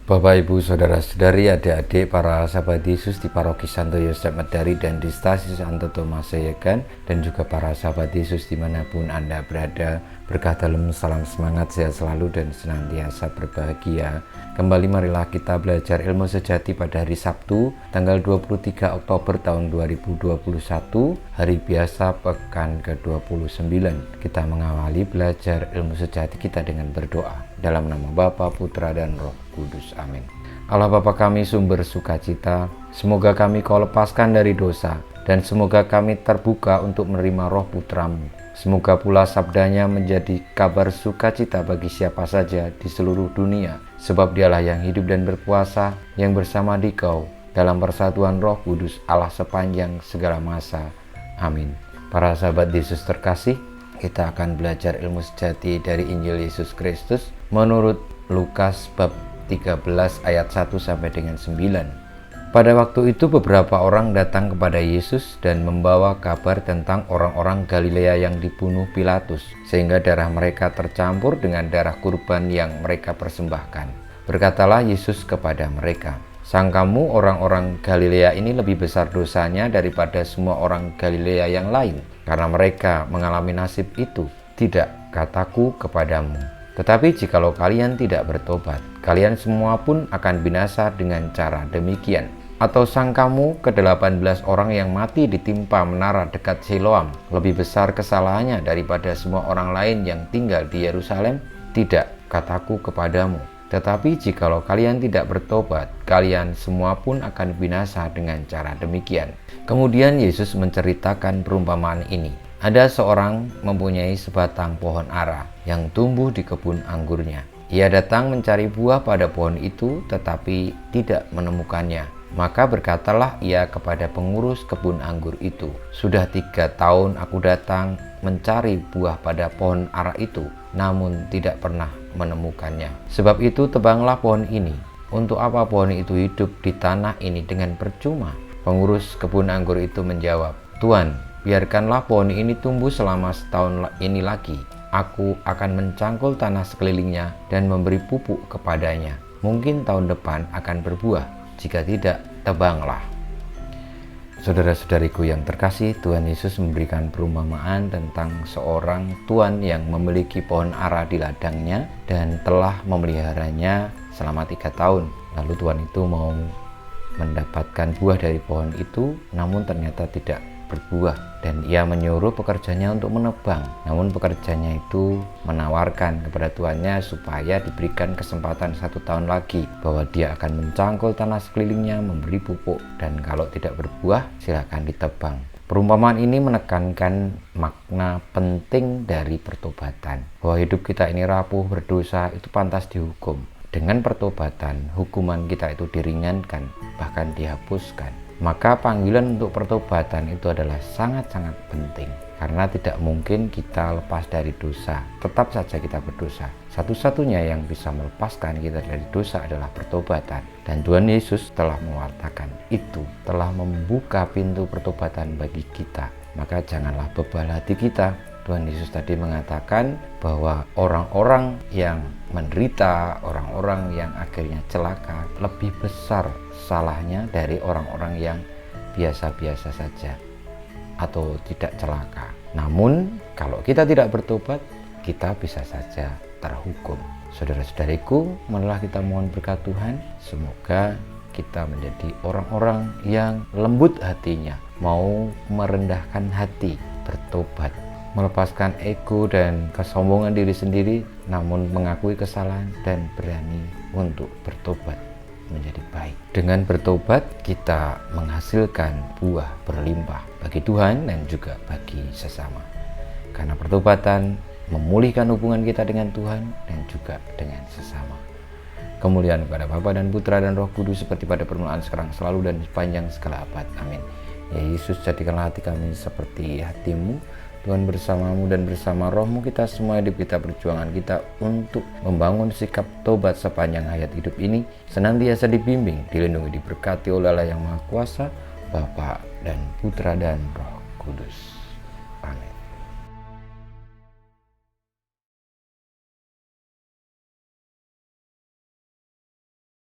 Bapak, Ibu, Saudara-saudari, adik-adik, para sahabat Yesus di Paroki Santo Yosef Medari dan di Stasi Santo Thomas Sayegan, dan juga para sahabat Yesus dimanapun Anda berada, berkah dalam salam semangat, sehat selalu dan senantiasa berbahagia. Kembali marilah kita belajar ilmu sejati pada hari Sabtu, tanggal 23 Oktober tahun 2021, hari biasa pekan ke-29. Kita mengawali belajar ilmu sejati kita dengan berdoa. Dalam nama Bapa, Putra, dan Roh Kudus. Amin. Allah Bapa kami sumber sukacita, semoga kami Kau lepaskan dari dosa, dan semoga kami terbuka untuk menerima Roh Putramu. Semoga pula sabdanya menjadi kabar sukacita bagi siapa saja di seluruh dunia, sebab Dialah yang hidup dan berkuasa, yang bersama Dikau dalam persatuan Roh Kudus Allah sepanjang segala masa. Amin. Para sahabat Yesus terkasih, kita akan belajar ilmu sejati dari Injil Yesus Kristus menurut Lukas bab 13 ayat 1 sampai dengan 9. Pada waktu itu beberapa orang datang kepada Yesus dan membawa kabar tentang orang-orang Galilea yang dibunuh Pilatus, sehingga darah mereka tercampur dengan darah kurban yang mereka persembahkan. Berkatalah Yesus kepada mereka, "Sangkamu orang-orang Galilea ini lebih besar dosanya daripada semua orang Galilea yang lain, karena mereka mengalami nasib itu? Tidak, kataku kepadamu. Tetapi jikalau kalian tidak bertobat, kalian semua pun akan binasa dengan cara demikian. Atau sangkamu ke-18 orang yang mati ditimpa menara dekat Siloam lebih besar kesalahannya daripada semua orang lain yang tinggal di Yerusalem? Tidak, kataku kepadamu. Tetapi jikalau kalian tidak bertobat, kalian semua pun akan binasa dengan cara demikian." Kemudian Yesus menceritakan perumpamaan ini. Ada seorang mempunyai sebatang pohon ara yang tumbuh di kebun anggurnya. Ia datang mencari buah pada pohon itu, tetapi tidak menemukannya. Maka berkatalah ia kepada pengurus kebun anggur itu, "Sudah 3 tahun aku datang mencari buah pada pohon ara itu, namun tidak pernah menemukannya. Sebab itu tebanglah pohon ini. Untuk apa pohon itu hidup di tanah ini dengan percuma?" Pengurus kebun anggur itu menjawab, "Tuan, biarkanlah pohon ini tumbuh selama setahun ini lagi. Aku akan mencangkul tanah sekelilingnya dan memberi pupuk kepadanya. Mungkin tahun depan akan berbuah. Jika tidak, tebanglah." Saudara-saudariku yang terkasih, Tuhan Yesus memberikan perumpamaan tentang seorang tuan yang memiliki pohon ara di ladangnya dan telah memeliharanya selama 3 tahun. Lalu tuan itu mau mendapatkan buah dari pohon itu, namun ternyata tidak berbuah, dan ia menyuruh pekerjanya untuk menebang. Namun pekerjanya itu menawarkan kepada tuannya supaya diberikan kesempatan 1 tahun lagi, bahwa dia akan mencangkul tanah sekelilingnya, memberi pupuk, dan kalau tidak berbuah silakan ditebang. Perumpamaan ini menekankan makna penting dari pertobatan, bahwa hidup kita ini rapuh, berdosa, itu pantas dihukum. Dengan pertobatan, hukuman kita itu diringankan, bahkan dihapuskan. Maka panggilan untuk pertobatan itu adalah sangat-sangat penting, karena tidak mungkin kita lepas dari dosa. Tetap saja kita berdosa. Satu-satunya yang bisa melepaskan kita dari dosa adalah pertobatan. Dan Tuhan Yesus telah mewartakan itu, telah membuka pintu pertobatan bagi kita. Maka janganlah bebal hati kita. Tuhan Yesus tadi mengatakan bahwa orang-orang yang menderita, orang-orang yang akhirnya celaka, lebih besar salahnya dari orang-orang yang biasa-biasa saja atau tidak celaka. Namun kalau kita tidak bertobat, kita bisa saja terhukum. Saudara-saudariku, marilah kita mohon berkat Tuhan. Semoga kita menjadi orang-orang yang lembut hatinya, mau merendahkan hati, bertobat, melepaskan ego dan kesombongan diri sendiri, namun mengakui kesalahan dan berani untuk bertobat menjadi baik. Dengan bertobat kita menghasilkan buah berlimpah bagi Tuhan dan juga bagi sesama. Karena pertobatan memulihkan hubungan kita dengan Tuhan dan juga dengan sesama. Kemuliaan kepada Bapa dan Putra dan Roh Kudus, seperti pada permulaan, sekarang, selalu, dan sepanjang segala abad. Amin. Ya Yesus, jadikanlah hati kami seperti hati-Mu. Tuhan, bersamamu dan bersama rohmu kita semua hidup kita, perjuangan kita untuk membangun sikap tobat sepanjang hayat hidup ini senantiasa dibimbing, dilindungi, diberkati oleh Allah yang Maha Kuasa, Bapa dan Putra dan Roh Kudus. Amin.